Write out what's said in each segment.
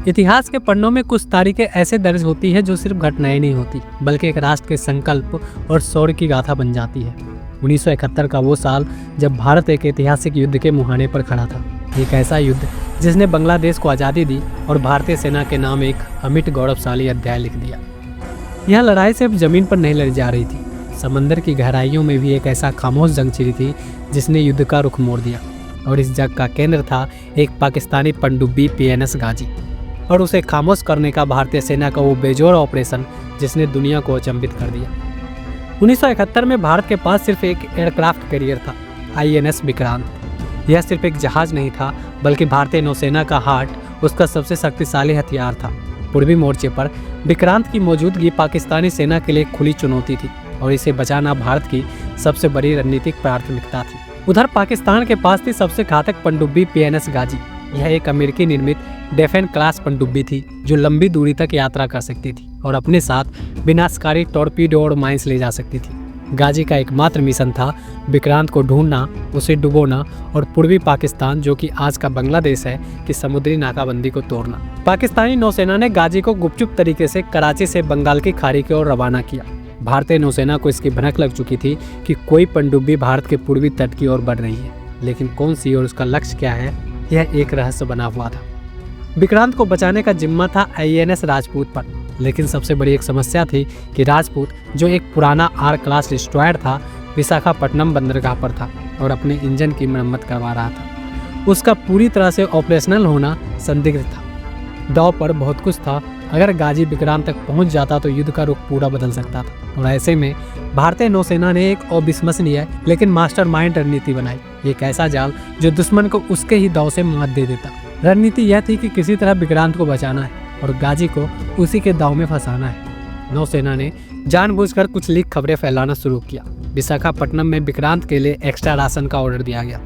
इतिहास के पन्नों में कुछ तारीखें ऐसे दर्ज होती है जो सिर्फ घटनाएं नहीं होती बल्कि एक राष्ट्र के संकल्प और शौर्य की गाथा बन जाती है। 1971 का वो साल जब भारत एक ऐतिहासिक युद्ध के मुहाने पर खड़ा था। एक ऐसा युद्ध जिसने बांग्लादेश को आज़ादी दी और भारतीय सेना के नाम एक अमिट गौरवशाली अध्याय लिख दिया। यह लड़ाई सिर्फ जमीन पर नहीं लड़ी जा रही थी, समंदर की गहराइयों में भी एक ऐसा खामोश जंग छिड़ी थी जिसने युद्ध का रुख मोड़ दिया। और इस जंग का केंद्र था एक पाकिस्तानी पनडुब्बी PNS गाजी और उसे खामोश करने का भारतीय सेना का वो बेजोड़ ऑपरेशन जिसने दुनिया को अचंभित कर दिया। 1971 में भारत के पास सिर्फ एक एयरक्राफ्ट कैरियर था, INS विक्रांत। यह सिर्फ एक जहाज नहीं था बल्कि भारतीय नौसेना का हार्ट, उसका सबसे शक्तिशाली हथियार था। पूर्वी मोर्चे पर विक्रांत की मौजूदगी पाकिस्तानी सेना के लिए खुली चुनौती थी और इसे बचाना भारत की सबसे बड़ी रणनीतिक प्राथमिकता थी। उधर पाकिस्तान के पास थी सबसे घातक पनडुब्बी PNS गाजी। यह एक अमेरिकी निर्मित डेफेन क्लास पनडुब्बी थी जो लंबी दूरी तक यात्रा कर सकती थी और अपने साथ विनाशकारी टॉर्पीडो और माइंस ले जा सकती थी। गाजी का एकमात्र मिशन था विक्रांत को ढूंढना, उसे डुबोना और पूर्वी पाकिस्तान, जो कि आज का बांग्लादेश है, की समुद्री नाकाबंदी को तोड़ना। पाकिस्तानी नौसेना ने गाजी को गुपचुप तरीके से कराची से बंगाल की खाड़ी की ओर रवाना किया। भारतीय नौसेना को इसकी भनक लग चुकी थी कि कोई पनडुब्बी भारत के पूर्वी तट की ओर बढ़ रही है, लेकिन कौन सी और उसका लक्ष्य क्या है, यह एक रहस्य बना हुआ था। विक्रांत को बचाने का जिम्मा था INS राजपूत पर, लेकिन सबसे बड़ी एक समस्या थी कि राजपूत, जो एक पुराना R क्लास डिस्ट्रॉयर था, विशाखापट्टनम बंदरगाह पर था और अपने इंजन की मरम्मत करवा रहा था। उसका पूरी तरह से ऑपरेशनल होना संदिग्ध था। दांव पर बहुत कुछ था। अगर गाजी विक्रांत तक पहुंच जाता तो युद्ध का रुख पूरा बदल सकता था और ऐसे में भारतीय नौसेना ने एक अविश्वसनीय लेकिन मास्टरमाइंड रणनीति बनाई। एक ऐसा जाल जो दुश्मन को उसके ही दांव से मात दे देता। रणनीति यह थी कि किसी तरह विक्रांत को बचाना है और गाजी को उसी के दांव में फंसाना है। नौसेना ने जानबूझकर कुछ लीक खबरें फैलाना शुरू किया। विशाखापट्टनम में विक्रांत के लिए एक्स्ट्रा राशन का ऑर्डर दिया गया।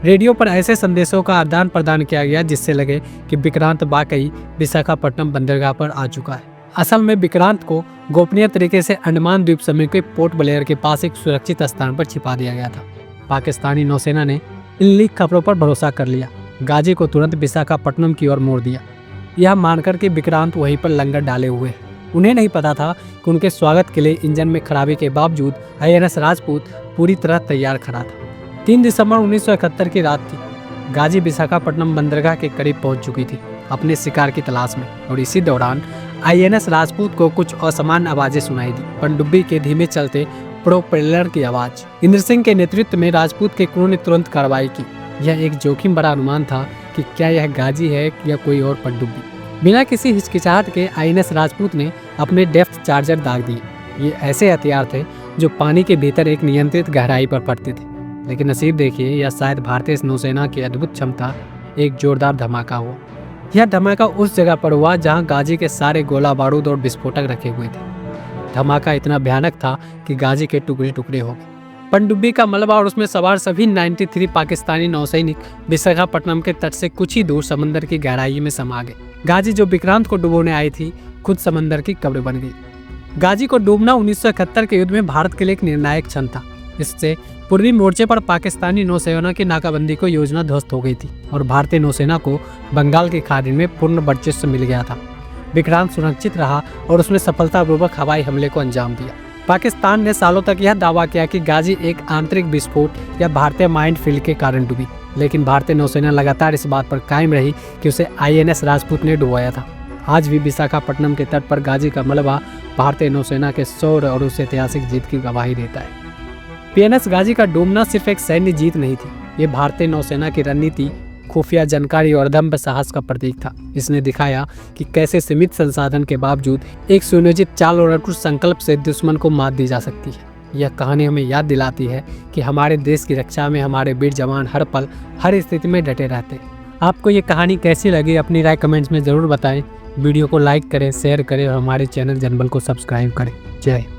रेडियो पर ऐसे संदेशों का आदान प्रदान किया गया जिससे लगे कि विक्रांत वाकई विशाखापट्टनम बंदरगाह पर आ चुका है। असल में विक्रांत को गोपनीय तरीके से अंडमान द्वीप समूह के पोर्ट ब्लेयर के पास एक सुरक्षित स्थान पर छिपा दिया गया था। पाकिस्तानी नौसेना ने इन लीक खबरों पर भरोसा कर लिया। गाजी को तुरंत विशाखापट्टनम की ओर मोड़ दिया, यह मानकर कि विक्रांत वहीं पर लंगर डाले हुए है। उन्हें नहीं पता था कि उनके स्वागत के लिए इंजन में खराबी के बावजूद INS राजपूत पूरी तरह तैयार खड़ा था। 3 दिसंबर 1971 की रात थी। गाजी विशाखापट्टनम बंदरगाह के करीब पहुंच चुकी थी अपने शिकार की तलाश में और इसी दौरान INS राजपूत को कुछ असामान्य आवाजें सुनाई दी। पनडुब्बी के धीमे चलते प्रोपेलर की आवाज। इंद्र सिंह के नेतृत्व में राजपूत के क्रू ने तुरंत कार्रवाई की। यह एक जोखिम भरा अनुमान था कि क्या यह गाजी है या कोई और पनडुब्बी। बिना किसी हिचकिचाहट के INS राजपूत ने अपने डेप्थ चार्जर दाग दिए। ये ऐसे हथियार थे जो पानी के भीतर एक नियंत्रित गहराई पर पड़ते थे। लेकिन नसीब देखिए, या शायद भारतीय नौसेना की अद्भुत क्षमता, एक जोरदार धमाका हुआ। यह धमाका उस जगह पर हुआ जहां गाजी के सारे गोला बारूद और विस्फोटक रखे हुए थे। धमाका इतना भयानक था कि गाजी के टुकड़े टुकड़े हो गए। पनडुब्बी का मलबा और उसमें सवार सभी 93 पाकिस्तानी नौसैनिक विशाखापट्टनम के तट से कुछ ही दूर समंदर की गहराई में समा गए। गाजी, जो विक्रांत को डुबोने आई थी, खुद समंदर की कब्र बन गई। गाजी को डूबना 1971 के युद्ध में भारत के लिए एक निर्णायक क्षण था। इससे पूर्वी मोर्चे पर पाकिस्तानी नौसेना की नाकाबंदी को योजना ध्वस्त हो गई थी और भारतीय नौसेना को बंगाल की खाड़ी में पूर्ण वर्चस्व मिल गया था। विक्रांत सुरक्षित रहा और उसने सफलतापूर्वक हवाई हमले को अंजाम दिया। पाकिस्तान ने सालों तक यह दावा किया कि गाजी एक आंतरिक विस्फोट या भारतीय माइंड फील्ड के कारण डूबी, लेकिन भारतीय नौसेना लगातार इस बात पर कायम रही कि उसे INS राजपूत ने डुबाया था। आज भी विशाखापट्टनम के तट पर गाजी का मलबा भारतीय नौसेना के शौर्य और उस ऐतिहासिक जीत की गवाही देता है। PNS गाजी का डूबना सिर्फ एक सैन्य जीत नहीं थी, ये भारतीय नौसेना की रणनीति, खुफिया जानकारी और अदम्य साहस का प्रतीक था। इसने दिखाया कि कैसे सीमित संसाधन के बावजूद एक सुनियोजित चाल और अटूट संकल्प से दुश्मन को मात दी जा सकती है। यह कहानी हमें याद दिलाती है कि हमारे देश की रक्षा में हमारे वीर जवान हर पल, हर स्थिति में डटे रहते हैं। आपको ये कहानी कैसी लगी, अपनी राय कमेंट्स में ज़रूर बताएं। वीडियो को लाइक करें, शेयर करें और हमारे चैनल जनबल को सब्सक्राइब करें। जय हिंद।